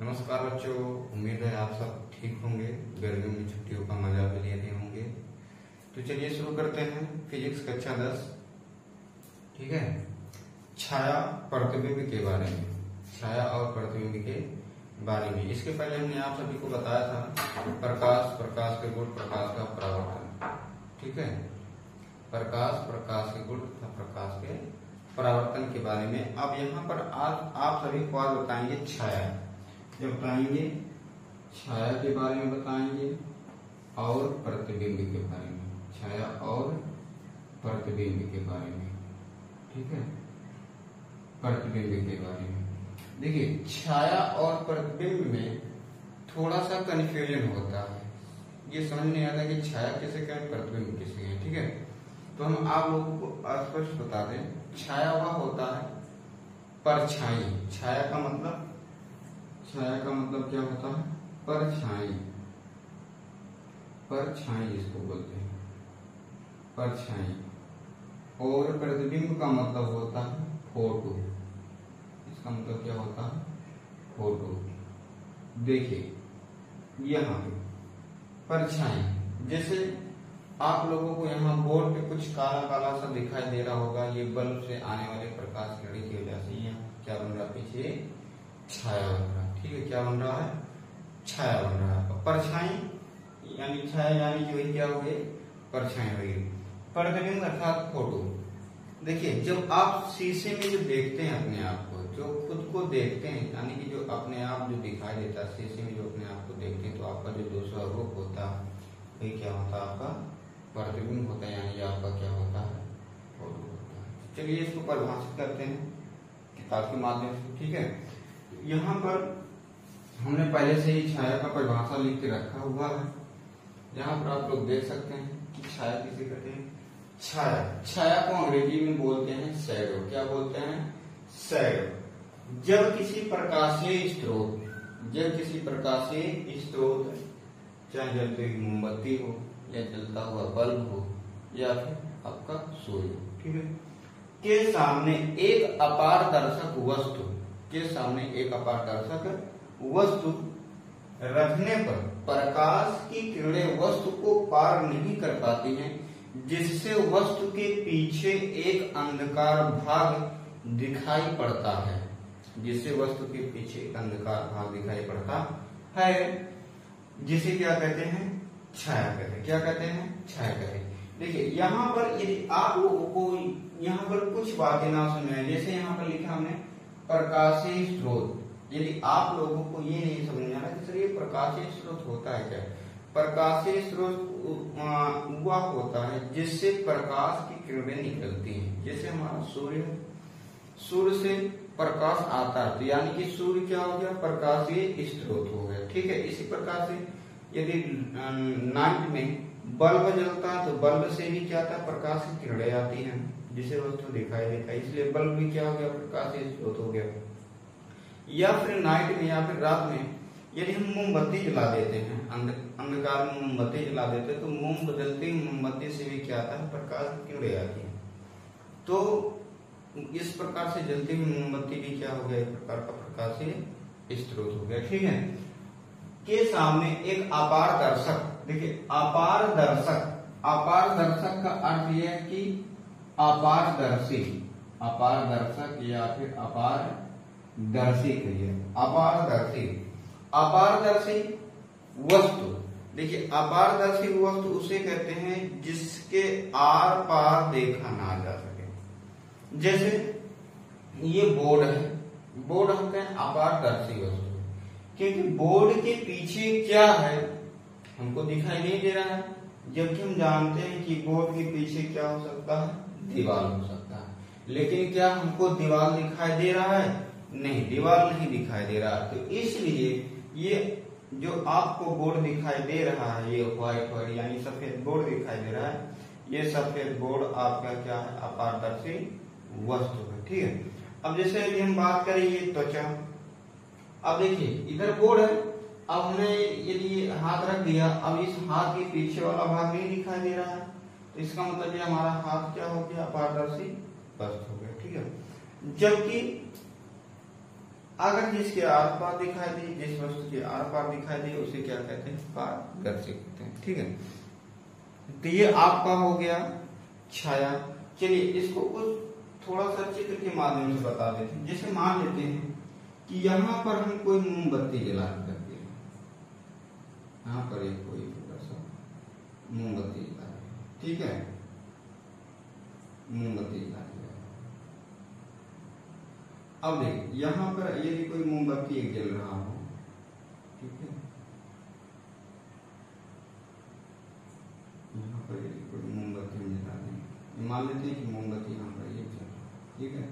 नमस्कार बच्चों, उम्मीद है आप सब ठीक होंगे। गर्मियों में छुट्टियों का मजा भी ले रहे होंगे। तो चलिए शुरू करते हैं फिजिक्स कक्षा 10। ठीक है, छाया प्रतिबिंब के बारे में, छाया और प्रतिबिंब के बारे में। इसके पहले हमने आप सभी को बताया था प्रकाश, प्रकाश के गुण, प्रकाश का परावर्तन। ठीक है, प्रकाश, प्रकाश के गुण तथा प्रकाश के परावर्तन के बारे में। अब यहाँ पर आप सभी को आज बताएंगे छाया, जब बताएंगे छाया के बारे में बताएंगे और प्रतिबिंब के बारे में, छाया और प्रतिबिंब के बारे में। ठीक है, प्रतिबिंब के बारे में देखिए, छाया और प्रतिबिंब में थोड़ा सा कंफ्यूजन होता है। ये समझ नहीं आता कि छाया किसे कहें, प्रतिबिंब किसे कहें। ठीक है, तो हम आप लोगों को स्पष्ट बता दें, छाया वह होता है परछाई। छाया का मतलब क्या होता है? परछाई। परछाई इसको बोलते हैं, परछाई। और प्रतिबिंब का मतलब होता है फोटो। इसका मतलब क्या होता है? फोटो। देखिए यहाँ पे परछाई, जैसे आप लोगों को यहाँ बोर्ड पे कुछ काला काला सा दिखाई दे रहा होगा। ये बल्ब से आने वाले प्रकाश किरण की वजह से यहाँ क्या बन रहा है? पीछे छाया बन रहा है। ठीक है, क्या बन रहा है? छाया बन रहा है। परछाई यानी छाया यानी कि वही क्या हो गई? परछाई हो गई। प्रतिबिंब अर्थात फोटो। देखिए, जब आप शीशे में जो देखते हैं अपने आप को, जो खुद को देखते हैं, यानी कि जो अपने आप जो दिखाई देता है शीशे में, जो अपने आप को देखते हैं, तो आपका जो दूसरा रूप होता है वही क्या होता है? आपका प्रतिबिंब होता है, यानी आपका क्या होता है? फोटो होता है। चलिए इसको परिभाषित करते हैं किताब के माध्यम से। ठीक है, यहाँ पर हमने पहले से ही छाया का परिभाषा लिख के रखा हुआ है। यहाँ पर आप लोग देख सकते हैं कि छाया किसे कहते हैं? छाया। छाया को अंग्रेजी में बोलते हैं शैडो। क्या बोलते हैं? शैडो। जब किसी प्रकाशीय स्रोत, चाहे जलती हुई मोमबत्ती हो या जलता हुआ बल्ब हो या फिर आपका सूर्य, ठीक है, के सामने एक अपारदर्शक वस्तु रखने पर प्रकाश की किरणें वस्तु को पार नहीं कर पाती हैं, जिससे वस्तु के पीछे एक अंधकार भाग दिखाई पड़ता है। जिससे वस्तु के पीछे एक अंधकार भाग दिखाई पड़ता है, जिसे क्या कहते हैं? छाया कहते हैं। क्या कहते हैं? छाया कहते हैं। देखिए यहाँ पर यदि आप लोगों को यहाँ पर कुछ बातें ना सुने, जैसे यहाँ पर लिखा हमने प्रकाशीय स्रोत। यदि आप लोगों को ये नहीं समझ में आ रहा कि सर ये प्रकाशीय स्रोत होता है क्या? प्रकाशीय स्रोत वह होता है जिससे प्रकाश की किरणें निकलती हैं। जैसे हमारा सूर्य से प्रकाश आता है, तो यानी कि सूर्य क्या हो गया? प्रकाशीय स्रोत हो गया। ठीक है, इसी प्रकार से यदि नाइट में बल्ब जलता है तो बल्ब से भी क्या था? प्रकाश की किरणें आती हैं, जिसे वस्तु दिखाई देता है, इसलिए बल्ब भी क्या हो गया? प्रकाशीय स्रोत हो गया। या फिर नाइट में या फिर रात में यदि हम मोमबत्ती जला देते हैं, अंधकार में मोमबत्ती जला देते हैं, तो मोम बदलती मोमबत्ती से भी क्या आता है? प्रकाश की किरणें आती है। तो इस प्रकार से जलती हुई मोमबत्ती भी क्या हो गया? एक प्रकार का प्रकाशीय स्रोत हो गया। ठीक है, के सामने एक अपारदर्शक। देखिए अपारदर्शक का अर्थ यह है कि अपारदर्शी या फिर अपारदर्शी कहिए, अपारदर्शी वस्तु। देखिए अपारदर्शी वस्तु उसे कहते हैं जिसके आर पार देखा ना जा सके। जैसे ये बोर्ड है, बोर्ड हम कहें अपारदर्शी वस्तु, क्योंकि बोर्ड के पीछे क्या है हमको दिखाई नहीं दे रहा है। जबकि हम जानते हैं कि बोर्ड के पीछे क्या हो सकता है? दीवार हो सकता है। लेकिन क्या हमको दीवार दिखाई दे रहा है? नहीं, दीवार नहीं दिखाई दे रहा। तो इसलिए ये जो आपको बोर्ड दिखाई दे रहा है, ये व्हाइट यानी सफेद बोर्ड दिखाई दे रहा है, ये सफेद बोर्ड आपका क्या है? अपारदर्शी वस्तु है। ठीक है, अब जैसे यदि हम बात करें ये त्वचा, अब देखिए इधर बोर्ड है, अब हमने यदि हाथ रख दिया, अब इस हाथ के पीछे वाला भाग नहीं दिखाई दे रहा है, तो इसका मतलब ये हमारा हाथ क्या हो गया? अपारदर्शी वस्तु हो गया। ठीक है, जबकि अगर जिसके आर पार दिखाई दे, जिस वस्तु के आर पार दिखाई दे उसे क्या कहते हैं? पारदर्शी कहते हैं। ठीक है, तो ये आपका हो गया छाया। चलिए इसको कुछ थोड़ा सा चित्र के माध्यम से बता देते हैं। जैसे मान लेते हैं कि यहाँ पर हम कोई मोमबत्ती जला करते हैं, यहाँ पर एक कोई थोड़ा सा मोमबत्ती जला रहे हैं, ठीक है, मोमबत्ती जला रहे हैं। अब देखिए यहाँ पर यदि कोई मोमबत्ती एक जल रहा हो, ठीक है, यहाँ पर यदि कोई मोमबत्ती हम जला दें, मान लेते हैं कि मोमबत्ती यहाँ पर ये जल रहा है, ठीक है,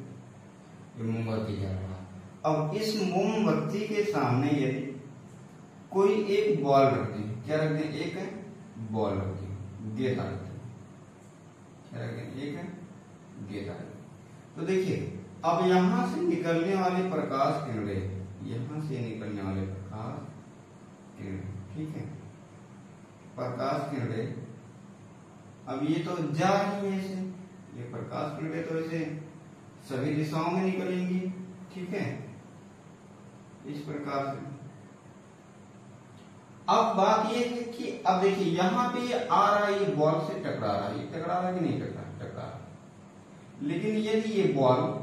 ये मोमबत्ती जल रहा है। अब इस मोमबत्ती के सामने यदि कोई एक बॉल रख दें, क्या रख दें? एक बॉल रख दें, गेंदा रख दें, क्या रख दें? एक गेंदा रख दें। तो देखिए अब यहां से निकलने वाले प्रकाश किरणें, यहां से निकलने वाले प्रकाश किरणें, ठीक है, प्रकाश किरणें, अब ये तो जा रही है ऐसे, ये प्रकाश किरणें तो ऐसे सभी दिशाओं में निकलेंगी, ठीक है, इस प्रकार से। अब बात ये है कि अब देखिए यहाँ पे ये आ रहा है, ये बॉल से टकरा रहा है, ये टकरा रहा है कि नहीं टकरा रहा, लेकिन यदि ये बॉल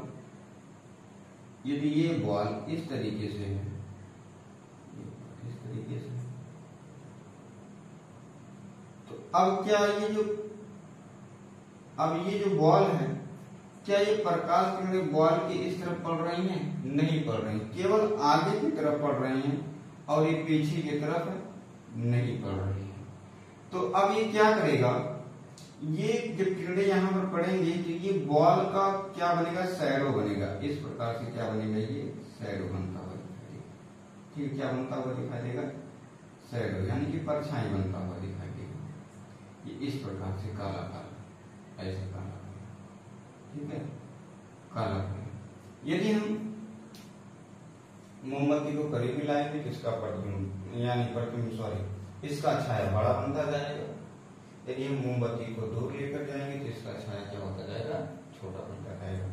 इस तरीके से है, इस तरीके से, तो अब क्या ये जो बॉल है, क्या ये प्रकाश किरणें बॉल के इस तरफ पड़ रही हैं? नहीं पड़ रही, केवल आगे की तरफ पड़ रही हैं और ये पीछे की तरफ नहीं पड़ रही है। तो अब ये क्या करेगा, ये जब किरणें यहाँ पर पड़ेंगी तो ये बॉल का क्या बनेगा? शैडो बनेगा, इस प्रकार से क्या बनेगा? ये शैडो बनता हुआ दिखाई देगा, ठीक, क्या बनता हुआ दिखाई देगा? शैडो, यानी कि परछाई बनता हुआ दिखाई देगा, ये इस प्रकार से काला काला, ऐसे काला, ठीक है, काला। यदि हम मोमबत्ती को करीब लाएंगे तो इसका प्रतिबिंब यानी प्रतिबिंब सॉरी इसका छाया बड़ा बनता जाएगा, यदि हम मोमबत्ती को दूर लेकर जाएंगे तो इसका छाया क्या होता जाएगा? छोटा बनता जाएगा।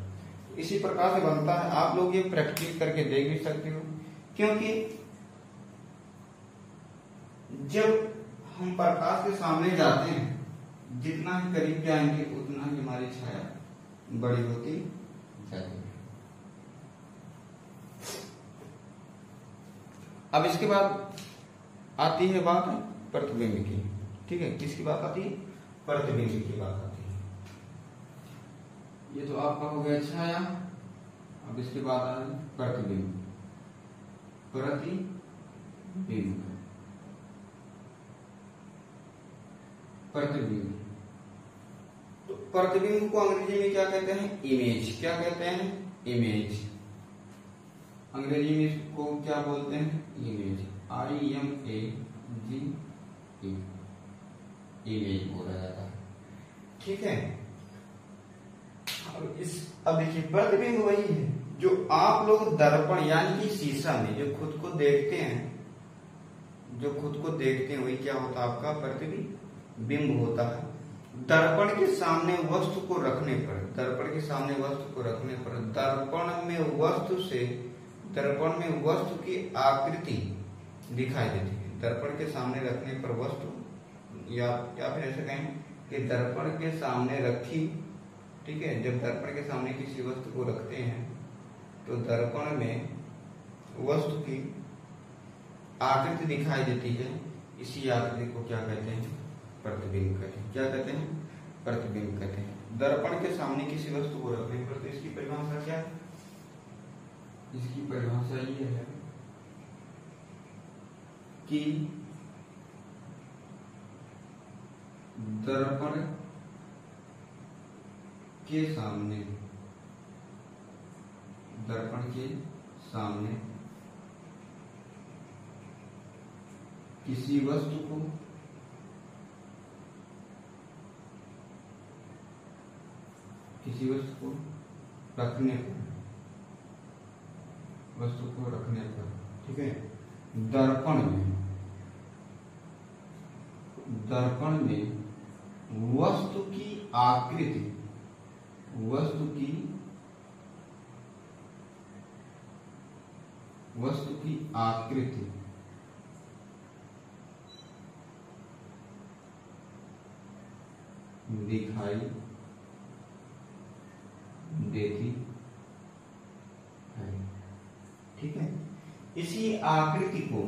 इसी प्रकार से बनता है। आप लोग ये प्रैक्टिस करके देख भी सकते हो, क्योंकि जब हम प्रकाश के सामने जाते हैं, जितना ही करीब जाएंगे उतना ही हमारी छाया बड़ी होती जाती है। अब इसके बाद आती है बात प्रतिबिंब की, ठीक है, किसकी बात आती है? प्रतिबिंब की बात आती है। ये तो आपका हो गया छाया। अब इसके बाद आ रहा है प्रतिबिंब, प्रतिबिंब, प्रतिबिंब। तो प्रतिबिंब को अंग्रेजी में क्या कहते हैं? इमेज। क्या कहते हैं? इमेज। अंग्रेजी में इसको क्या बोलते हैं? इमेज, IMAG, इमेज बोला जाता है, ठीक है। अब देखिए प्रतिबिंब वही है जो आप लोग दर्पण यानी कि शीशा में जो खुद को देखते हैं, वही क्या होता है? आपका प्रतिबिंब होता है। दर्पण के सामने वस्तु को रखने पर, दर्पण में वस्तु की आकृति दिखाई देती है। दर्पण के सामने रखने पर वस्तु, या फिर ऐसे कहें कि दर्पण के सामने रखी, ठीक है, जब दर्पण के सामने किसी वस्तु को रखते हैं तो दर्पण में वस्तु की आकृति दिखाई देती है। इसी आकृति को क्या कहते हैं? प्रतिबिंब कहते हैं। क्या कहते हैं? प्रतिबिंब कहते हैं। दर्पण के सामने किसी वस्तु को रखने पर, तो इसकी परिभाषा क्या है? इसकी परिभाषा ये है कि दर्पण के सामने किसी वस्तु को रखने पर, ठीक है, दर्पण में वस्तु की आकृति, वस्तु की आकृति दिखाई देती है। ठीक है, इसी आकृति को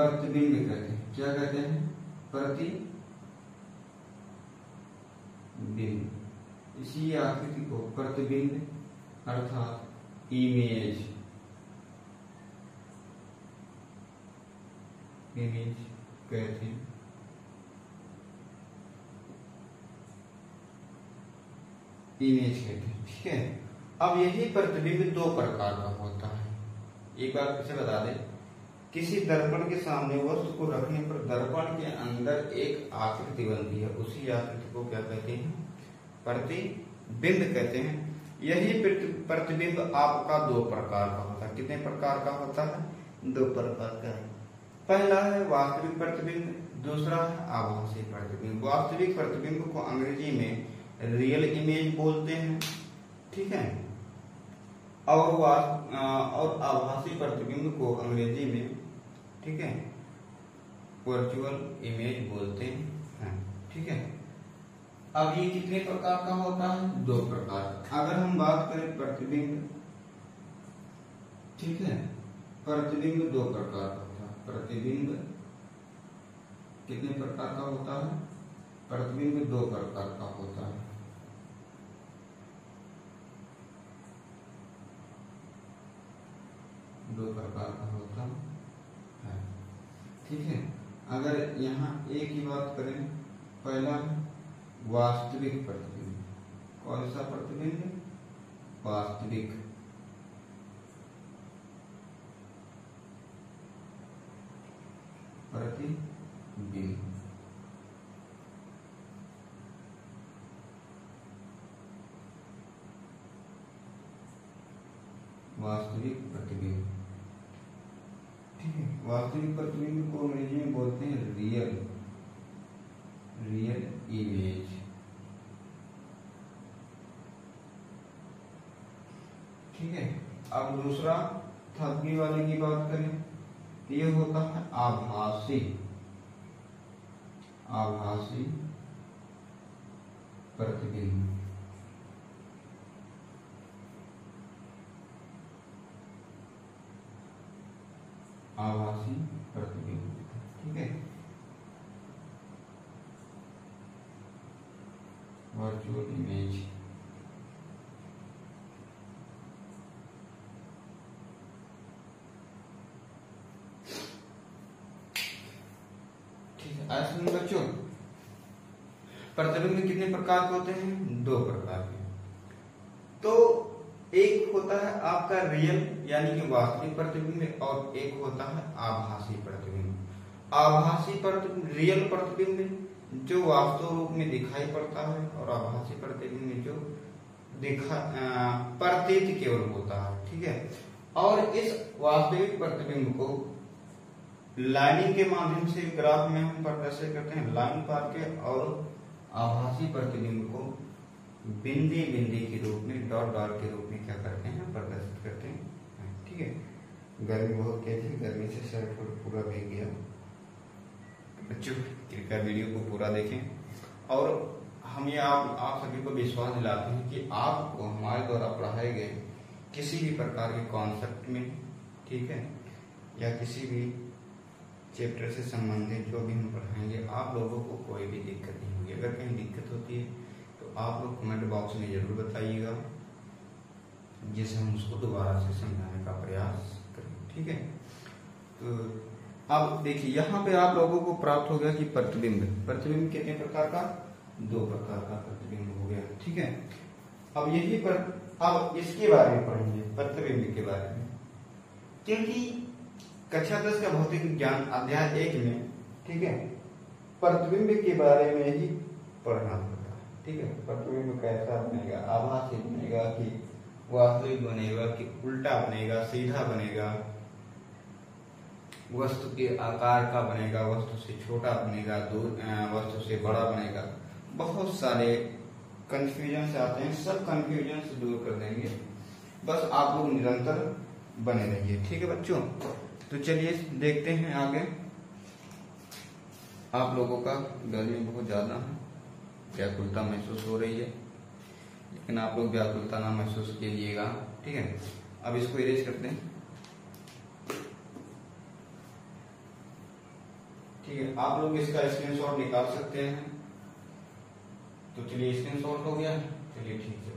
प्रतिबिंब कहते हैं। क्या कहते हैं? प्रतिबिंब। इसी आकृति को प्रतिबिंब अर्थात इमेज कहते हैं। ठीक है, अब यही प्रतिबिंब दो प्रकार का होता है। एक बार फिर से बता दें, किसी दर्पण के सामने वस्तु को रखने पर दर्पण के अंदर एक आकृति बनती है, उसी आकृति को क्या कहते हैं? प्रतिबिंब कहते हैं। यही प्रतिबिंब आपका दो प्रकार का होता है। कितने प्रकार का होता है? दो प्रकार का है। पहला है वास्तविक प्रतिबिंब, दूसरा है आभासी प्रतिबिंब। वास्तविक प्रतिबिंब को अंग्रेजी में रियल इमेज बोलते हैं। ठीक है, और आभासी प्रतिबिंब को अंग्रेजी में, ठीक है, वर्चुअल इमेज बोलते हैं। ठीक है, अब ये कितने प्रकार का होता है? दो प्रकार। अगर हम बात करें प्रतिबिंब, ठीक है, प्रतिबिंब दो प्रकार का होता है। प्रतिबिंब कितने प्रकार का होता है? प्रतिबिंब दो प्रकार का होता है। दो प्रकार का होता है। ठीक है, अगर यहाँ एक ही बात करें, पहला वास्तविक प्रतिबिंब। कौन सा प्रतिबिंब? वास्तविक। प्रतिबिंब। वास्तविक प्रतिबिंब। ठीक है, वास्तविक प्रतिबिंब को अंग्रेजी में बोलते हैं रियल इमेज। ठीक है, अब दूसरा थर्ड वाले की बात करें, ये होता है आभासी प्रतिबिंब। आभासी प्रतिबिंब। ठीक है, वर्चुअल इमेज। ठीक है, आज सुनिए बच्चों, प्रतिबिंब कितने प्रकार के होते हैं? दो प्रकार के। तो एक होता है आपका रियल यानी कि वास्तविक प्रतिबिंब, और एक होता है आभासी प्रतिबिंब। आभासी प्रतिबिंब, रियल प्रतिबिंब जो वास्तव रूप में दिखाई पड़ता है, और आभासी प्रतिबिंब जो प्रतीत केवल होता है। ठीक है, और इस वास्तविक प्रतिबिंब को लाइनिंग के माध्यम से ग्राफ में हम प्रदर्शित करते हैं, लाइन पार के, और आभासी प्रतिबिंब को बिंदी के रूप में, डॉट के रूप में क्या करते हैं? प्रदर्शित करते हैं। ठीक है, गर्मी बहुत तेज है, गर्मी से शर्ट पूरा भीग गया। बच्चों कृपया वीडियो को पूरा देखें, और हम ये आप सभी को विश्वास दिलाते हैं कि आपको हमारे द्वारा पढ़ाए गए किसी भी प्रकार के कॉन्सेप्ट में, ठीक है, या किसी भी चैप्टर से संबंधित जो भी हम पढ़ाएंगे, आप लोगों को कोई भी दिक्कत नहीं होगी। अगर कहीं दिक्कत होती है तो आप लोग कमेंट बॉक्स में जरूर बताइएगा, जिससे हम उसको दोबारा से समझाने का प्रयास करें। ठीक है, तो अब देखिए यहाँ पे आप लोगों को प्राप्त हो गया कि प्रतिबिंब कितने प्रकार का? दो प्रकार का प्रतिबिंब हो गया। ठीक है, अब यही पर अब इसके बारे में पढ़ेंगे, प्रतिबिंब के बारे में, क्योंकि कक्षा 10 का भौतिक विज्ञान अध्याय 1 में, ठीक है, प्रतिबिंब के बारे में ही पढ़ना होता है। ठीक है, प्रतिबिंब कैसा बनेगा? आभासी बनेगा कि वास्तविक बनेगा, कि उल्टा बनेगा, सीधा बनेगा, वस्तु के आकार का बनेगा, वस्तु से छोटा बनेगा, दूर वस्तु से बड़ा बनेगा। बहुत सारे कंफ्यूजन आते हैं, सब कंफ्यूजन से दूर कर देंगे। बस आप लोग निरंतर बने रहिए, ठीक है बच्चों। तो चलिए देखते हैं आगे। आप लोगों का गर्मी बहुत ज्यादा है, व्याकुलता महसूस हो रही है, लेकिन आप लोग व्याकुलता ना महसूस कीजिएगा, ठीक है। अब इसको इरेज करते हैं, ठीक है। आप लोग इसका स्क्रीनशॉट निकाल सकते हैं। तो चलिए स्क्रीनशॉट हो गया, चलिए ठीक है।